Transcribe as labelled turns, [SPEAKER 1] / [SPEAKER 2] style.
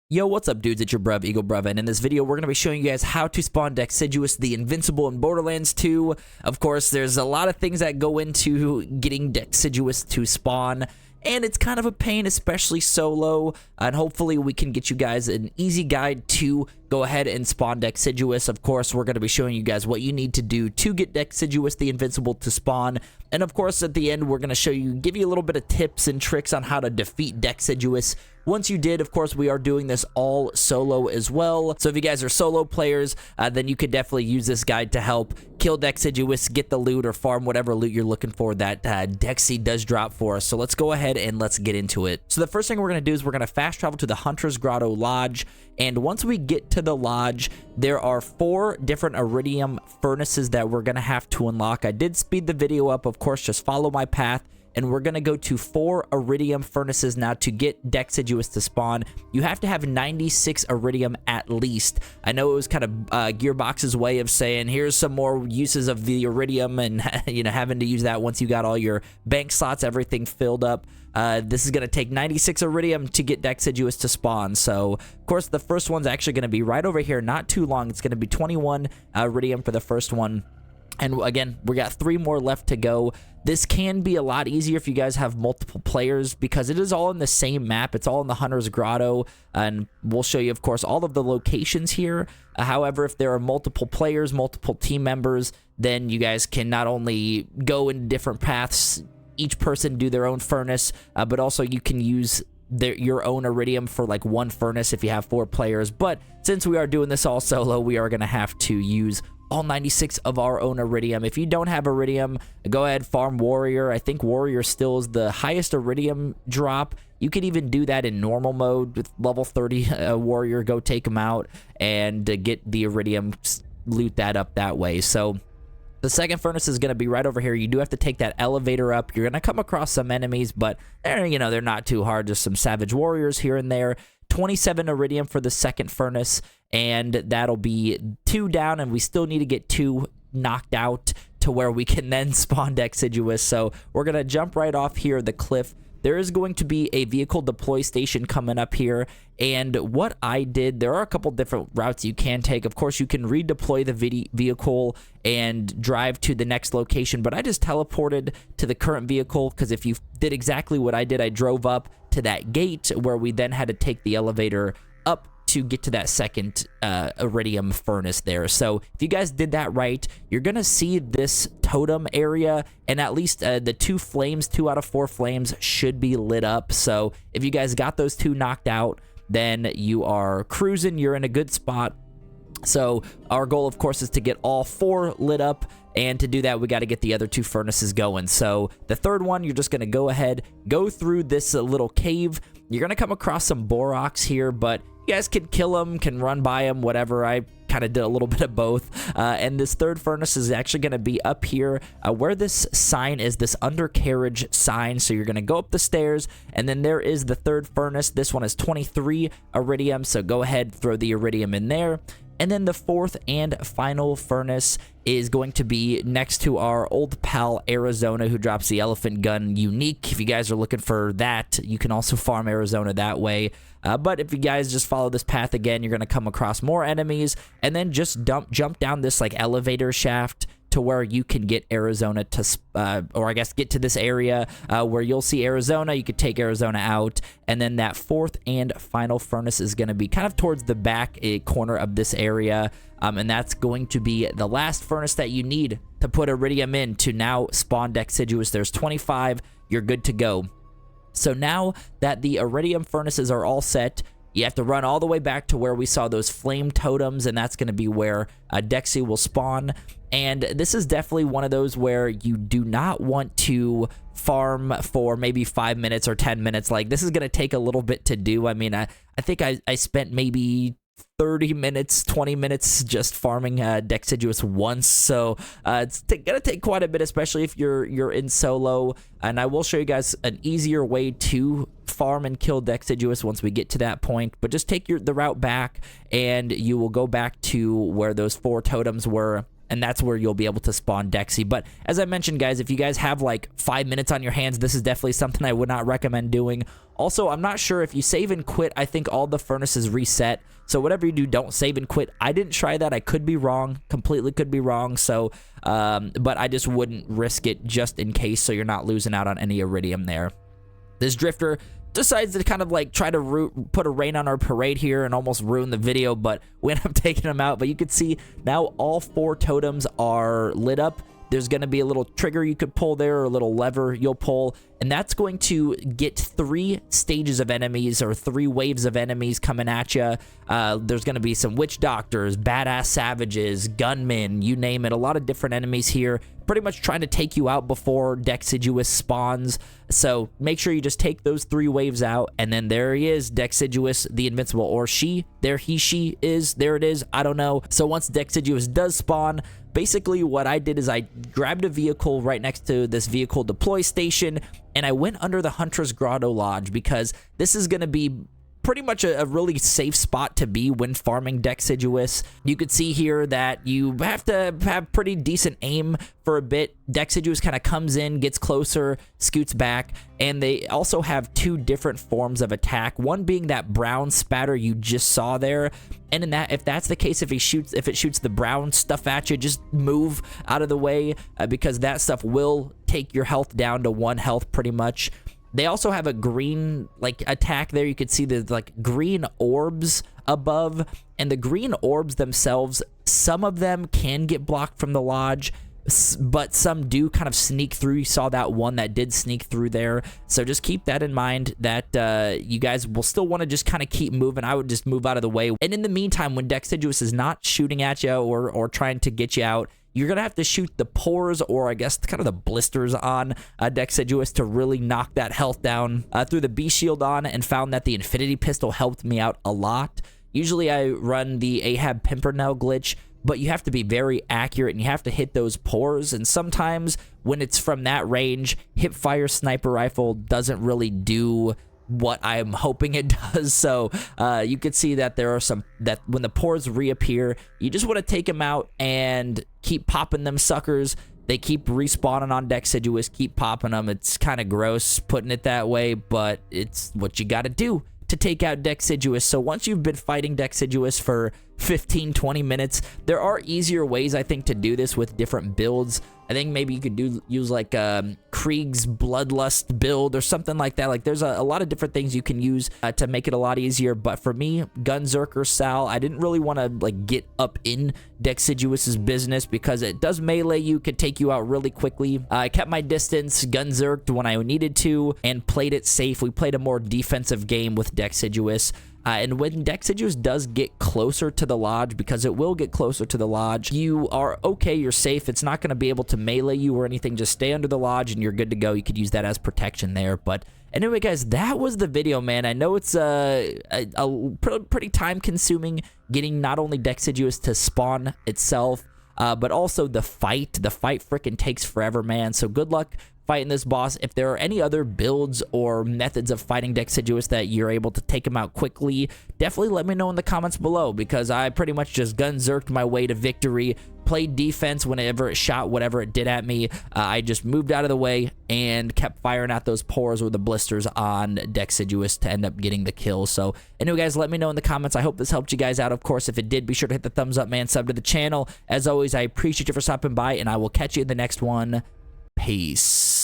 [SPEAKER 1] Yo, what's up, dudes? It's your bruv, Eagle Bruv, and in this video, we're going to be showing you guys how to spawn Dexiduous the Invincible in Borderlands 2. Of course, there's a lot of things that go into getting Dexiduous to spawn, and it's kind of a pain, especially solo, and hopefully we can get you guys an easy guide to go ahead and spawn Dexiduous. Of course, we're going to be showing you guys what you need to do to get Dexiduous the Invincible to spawn, and of course, at the end, we're going to give you a little bit of tips and tricks on how to defeat Dexiduous. Once you did, of course, we are doing this all solo as well. So if you guys are solo players, then you could definitely use this guide to help kill Dexiduous, get the loot, or farm whatever loot you're looking for that Dexy does drop for us. So let's go ahead and let's get into it. So the first thing we're going to do is we're going to fast travel to the Hunter's Grotto Lodge. And once we get to the lodge, there are 4 different iridium furnaces that we're going to have to unlock. I did speed the video up, of course, just follow my path. And we're going to go to 4 iridium furnaces now to get Dexiduous to spawn. You have to have 96 iridium at least. I know it was kind of Gearbox's way of saying, here's some more uses of the iridium and, you know, having to use that once you got all your bank slots, everything filled up. This is going to take 96 iridium to get Dexiduous to spawn. So, of course, the first one's actually going to be right over here, not too long. It's going to be 21 iridium for the first one. And again, we got 3 more left to go. This can be a lot easier if you guys have multiple players because it is all in the same map. It's all in the Hunter's Grotto, and we'll show you, of course, all of the locations here. However, if there are multiple players, multiple team members, then you guys can not only go in different paths, each person do their own furnace, but also you can use your own iridium for like 1 furnace if you have 4 players. But since we are doing this all solo, we are going to have to use all 96 of our own iridium. If you don't have iridium, go ahead, farm warrior. I think warrior still is the highest iridium drop. You could even do that in normal mode with level 30 warrior. Go take them out and get the iridium, loot that up that way. So the second furnace is going to be right over here. You do have to take that elevator up. You're going to come across some enemies, but they're not too hard. Just some savage warriors here and there. 27 iridium for the second furnace, and that'll be 2 down, and we still need to get 2 knocked out to where we can then spawn Dexiduous. So we're going to jump right off here, the cliff. There is going to be a vehicle deploy station coming up here, and what I did, there are a couple different routes you can take. Of course, you can redeploy the vehicle and drive to the next location, but I just teleported to the current vehicle because if you did exactly what I did, I drove up to that gate where we then had to take the elevator up to get to that second iridium furnace there. So if you guys did that right, you're gonna see this totem area, and at least the 2 flames, 2 out of 4 flames should be lit up. So if you guys got those 2 knocked out, then you are cruising, you're in a good spot. So our goal, of course, is to get all 4 lit up, and to do that, we got to get the other 2 furnaces going. So the third one, you're just going to go ahead, go through this little cave. You're going to come across some Boroks here, but you guys can kill them, can run by them, whatever. I kind of did a little bit of both. And this third furnace is actually going to be up here where this sign is, this undercarriage sign. So you're going to go up the stairs, and then there is the third furnace. This one is 23 iridium, so go ahead, throw the iridium in there. And then the 4th and final furnace is going to be next to our old pal Arizona, who drops the elephant gun unique. If you guys are looking for that, you can also farm Arizona that way. But if you guys just follow this path again, you're going to come across more enemies, and then just jump down this like elevator shaft to where you can get Arizona to, or I guess get to this area where you'll see Arizona. You could take Arizona out, and then that 4th and final furnace is going to be kind of towards the back corner of this area, and that's going to be the last furnace that you need to put iridium in to now spawn Dexiduous. There's 25. You're good to go. So now that the iridium furnaces are all set, you have to run all the way back to where we saw those flame totems, and that's going to be where Dexy will spawn. And this is definitely one of those where you do not want to farm for maybe 5 minutes or 10 minutes. Like, this is going to take a little bit to do. I mean, I think I spent maybe 30 minutes, 20 minutes just farming Dexiduous once. So it's gonna take quite a bit, especially if you're in solo. And I will show you guys an easier way to farm and kill Dexiduous once we get to that point. But just take the route back, and you will go back to where those 4 totems were. and that's where you'll be able to spawn Dexy. But as I mentioned, guys, if you guys have like 5 minutes on your hands, this is definitely something I would not recommend doing. Also, I'm not sure if you save and quit, I think all the furnaces reset. So whatever you do, don't save and quit. I didn't try that. I could be wrong. Completely could be wrong. So, but I just wouldn't risk it just in case, so you're not losing out on any iridium there. This drifter decides to kind of like try to put a rain on our parade here and almost ruin the video, but we end up taking him out. But you can see now all 4 totems are lit up. There's going to be a little trigger you could pull there, or a little lever you'll pull, and that's going to get 3 stages of enemies, or 3 waves of enemies coming at you. There's going to be some witch doctors, badass savages, gunmen, you name it. A lot of different enemies here, pretty much trying to take you out before Dexiduous spawns. So make sure you just take those 3 waves out, and then there he is, Dexiduous the Invincible, or she. There she is. There it is. I don't know. So once Dexiduous does spawn, basically what I did is I grabbed a vehicle right next to this vehicle deploy station, and I went under the Hunter's Grotto Lodge, because this is going to be pretty much a really safe spot to be when farming Dexiduous. You could see here that you have to have pretty decent aim for a bit. Dexiduous kind of comes in, gets closer, scoots back, and they also have 2 different forms of attack. One being that brown spatter you just saw there, and in that, if that's the case, if it shoots the brown stuff at you, just move out of the way, because that stuff will take your health down to 1 health pretty much. They also have a green like attack there. You could see the like green orbs above, and the green orbs themselves, some of them can get blocked from the lodge, but some do kind of sneak through. You saw that one that did sneak through there. So just keep that in mind, that you guys will still want to just kind of keep moving. I would just move out of the way. And in the meantime, when Dexiduous is not shooting at you or trying to get you out, you're going to have to shoot the pores, or I guess kind of the blisters on Dexiduous to really knock that health down. Threw the B shield on and found that the Infinity Pistol helped me out a lot. Usually I run the Ahab Pimpernel glitch, but you have to be very accurate and you have to hit those pores, and sometimes when it's from that range, hipfire sniper rifle doesn't really do what I'm hoping it does. So you could see that there are some that when the pores reappear, you just want to take them out and keep popping them suckers. They keep respawning on Dexiduous, keep popping them. It's kind of gross putting it that way, but it's what you got to do to take out Dexiduous. So once you've been fighting Dexiduous for 15-20 minutes, there are easier ways, I think, to do this with different builds. I think maybe you could use like Krieg's Bloodlust build or something like that. Like there's a lot of different things you can use to make it a lot easier. But for me, Gunzerker Sal, I didn't really want to like get up in Dexiduous's business, because it does melee you, could take you out really quickly. I kept my distance, Gunzerked when I needed to, and played it safe. We played a more defensive game with Dexiduous. And when Dexiduous does get closer to the lodge, because it will get closer to the lodge, you are okay, you're safe. It's not going to be able to melee you or anything. Just stay under the lodge and you're good to go. You could use that as protection there. But anyway, guys, that was the video, man. I know it's a pretty time-consuming getting not only Dexiduous to spawn itself, but also the fight. The fight freaking takes forever, man. So good luck fighting this boss. If there are any other builds or methods of fighting Dexiduous that you're able to take him out quickly, definitely let me know in the comments below, because I pretty much just Gunzerked my way to victory, played defense whenever it shot whatever it did at me. I just moved out of the way and kept firing at those pores or the blisters on Dexiduous to end up getting the kill. So anyway, guys, let me know in the comments. I hope this helped you guys out. Of course, if it did, be sure to hit the thumbs up, man. Sub to the channel. As always, I appreciate you for stopping by, and I will catch you in the next one. Peace.